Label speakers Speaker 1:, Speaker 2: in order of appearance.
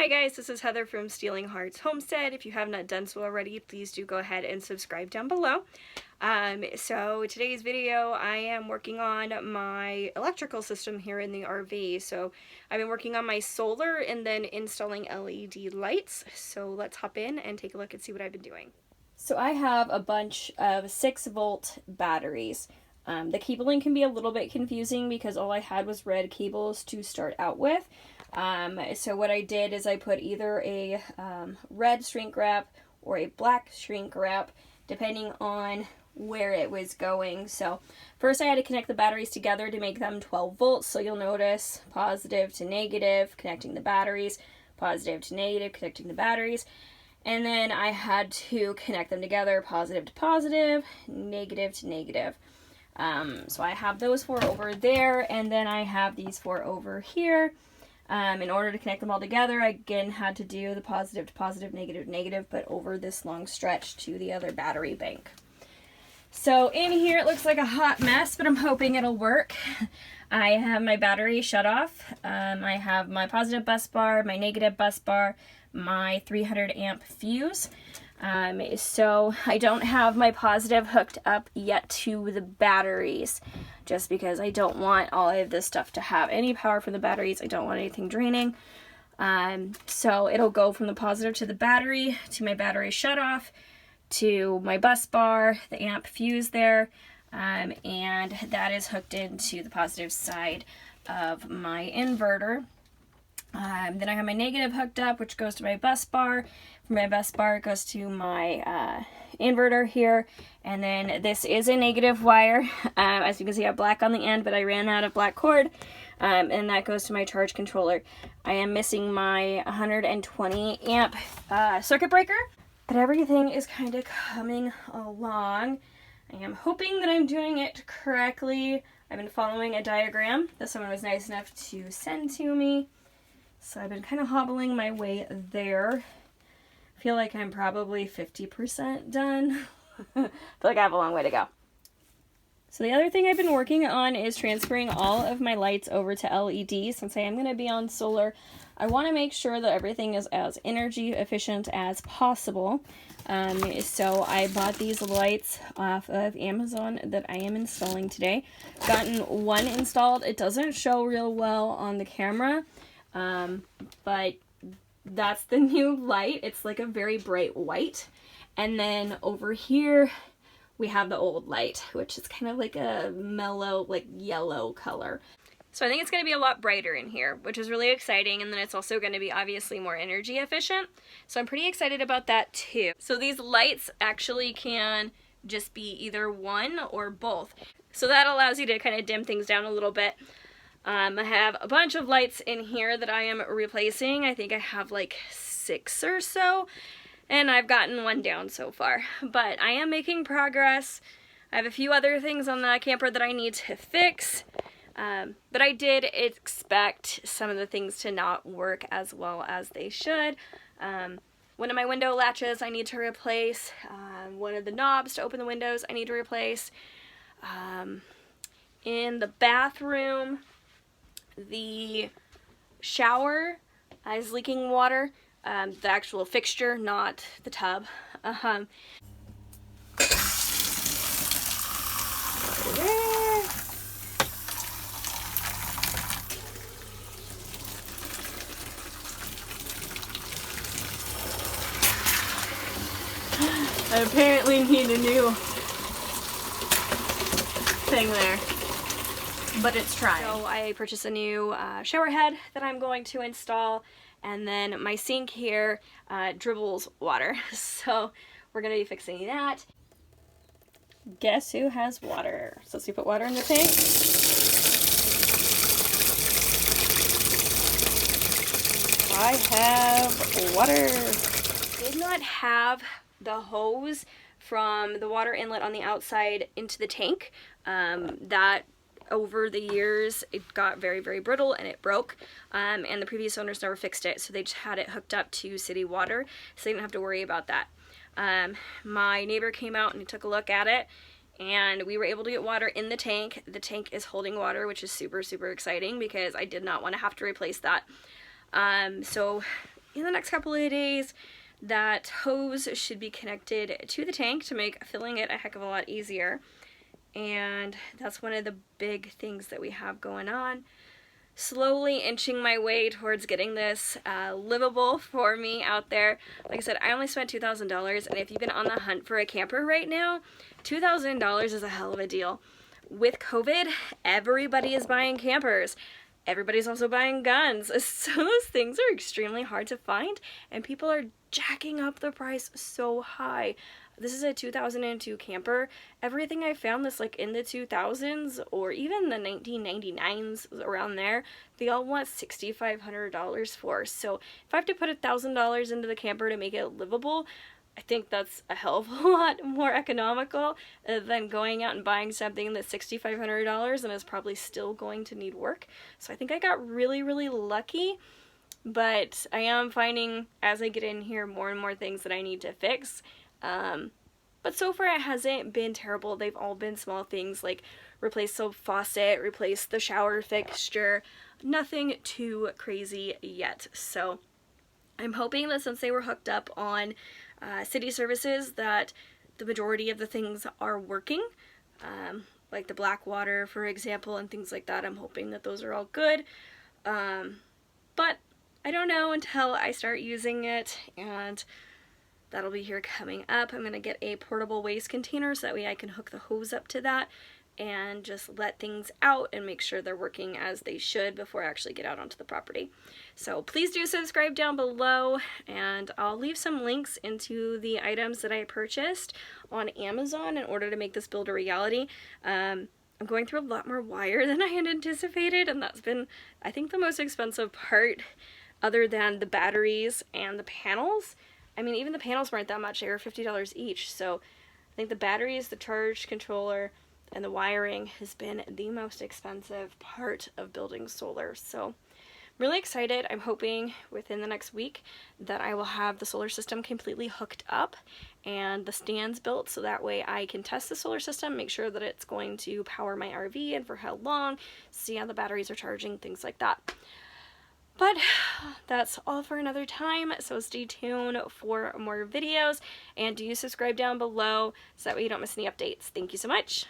Speaker 1: Hi guys, this is Heather from Stealing Hearts Homestead. If you have not done so already, please do go ahead and subscribe down below. So today's video, I am working on my electrical system here in the RV. So I've been working on my solar and then installing LED lights. So let's hop in and take a look and see what I've been doing. So I have a bunch of 6-volt batteries. The cabling can be a little bit confusing because all I had was red cables to start out with. So what I did is I put either a red shrink wrap or a black shrink wrap, depending on where it was going. So first I had to connect the batteries together to make them 12 volts. So you'll notice positive to negative, connecting the batteries, positive to negative, connecting the batteries. And then I had to connect them together, positive to positive, negative to negative. So I have those 4 over there, and then I have these 4 over here. In order to connect them all together, I again had to do the positive to positive, negative to negative, but over this long stretch to the other battery bank. So in here it looks like a hot mess, but I'm hoping it'll work. I have my battery shut off. I have my positive bus bar, my negative bus bar, my 300 amp fuse. So I don't have my positive hooked up yet to the batteries, just because I don't want all of this stuff to have any power from the batteries. I don't want anything draining. So it'll go from the positive to the battery, to my battery shut off, to my bus bar, the amp fuse there, and that is hooked into the positive side of my inverter. Then I have my negative hooked up, which goes to my bus bar. From my bus bar, it goes to my inverter here. And then this is a negative wire. As you can see, I have black on the end, but I ran out of black cord. And that goes to my charge controller. I am missing my 120 amp circuit breaker. But everything is kind of coming along. I am hoping that I'm doing it correctly. I've been following a diagram that someone was nice enough to send to me. So I've been kind of hobbling my way there. I feel like I'm probably 50% done. I feel like I have a long way to go. So the other thing I've been working on is transferring all of my lights over to LED. Since I am going to be on solar, I want to make sure that everything is as energy efficient as possible. So I bought these lights off of Amazon that I am installing today. Gotten one installed. It doesn't show real well on the camera. But that's the new light. It's like a very bright white. And then over here we have the old light, which is kind of like a mellow, like yellow color. So I think it's going to be a lot brighter in here, which is really exciting. And then it's also going to be obviously more energy efficient. So I'm pretty excited about that too. So these lights actually can just be either one or both. So that allows you to kind of dim things down a little bit. I have a bunch of lights in here that I am replacing. I think I have like 6 or so, and I've gotten one down so far. But I am making progress. I have a few other things on the camper that I need to fix, but I did expect some of the things to not work as well as they should. One of my window latches I need to replace. One of the knobs to open the windows I need to replace. In the bathroom, the shower is leaking water, the actual fixture, not the tub. I apparently need a new thing there. But it's trying. So I purchased a new shower head that I'm going to install, and then my sink here dribbles water. So we're going to be fixing that. Guess who has water? So let's put water in the tank. I have water. Did not have the hose from the water inlet on the outside into the tank. That over the years it got very, very brittle and it broke, and the previous owners never fixed it, so they just had it hooked up to city water, so they didn't have to worry about that. My neighbor came out and he took a look at it, and we were able to get water in the tank. The tank is holding water, which is super, super exciting because I did not want to have to replace that. So in the next couple of days, that hose should be connected to the tank to make filling it a heck of a lot easier. And that's one of the big things that we have going on. Slowly inching my way towards getting this livable for me out there. Like I said, I only spent $2,000, and if you've been on the hunt for a camper right now, $2,000 is a hell of a deal. With COVID, everybody is buying campers. Everybody's also buying guns. So those things are extremely hard to find, and people are jacking up the price so high. This is a 2002 camper. Everything I found that's like in the 2000s or even the 1999s, around there, they all want $6,500 for. So if I have to put $1,000 into the camper to make it livable, I think that's a hell of a lot more economical than going out and buying something that's $6,500 and is probably still going to need work. So I think I got really, really lucky. But I am finding, as I get in here, more and more things that I need to fix. But so far it hasn't been terrible. They've all been small things like replace the faucet, replace the shower fixture. Nothing too crazy yet. So I'm hoping that since they were hooked up on city services, that the majority of the things are working. Like the black water, for example, and things like that. I'm hoping that those are all good. But I don't know until I start using it, and that'll be here coming up. I'm going to get a portable waste container so that way I can hook the hose up to that and just let things out and make sure they're working as they should before I actually get out onto the property. So please do subscribe down below, and I'll leave some links into the items that I purchased on Amazon in order to make this build a reality. I'm going through a lot more wire than I had anticipated, and that's been, I think, the most expensive part other than the batteries and the panels. I mean, even the panels weren't that much. They were $50 each. So I think the batteries, the charge controller, and the wiring has been the most expensive part of building solar. So I'm really excited. I'm hoping within the next week that I will have the solar system completely hooked up and the stands built, so that way I can test the solar system, make sure that it's going to power my RV and for how long, see how the batteries are charging, things like that. But that's all for another time, so stay tuned for more videos, and do subscribe down below so that way you don't miss any updates. Thank you so much.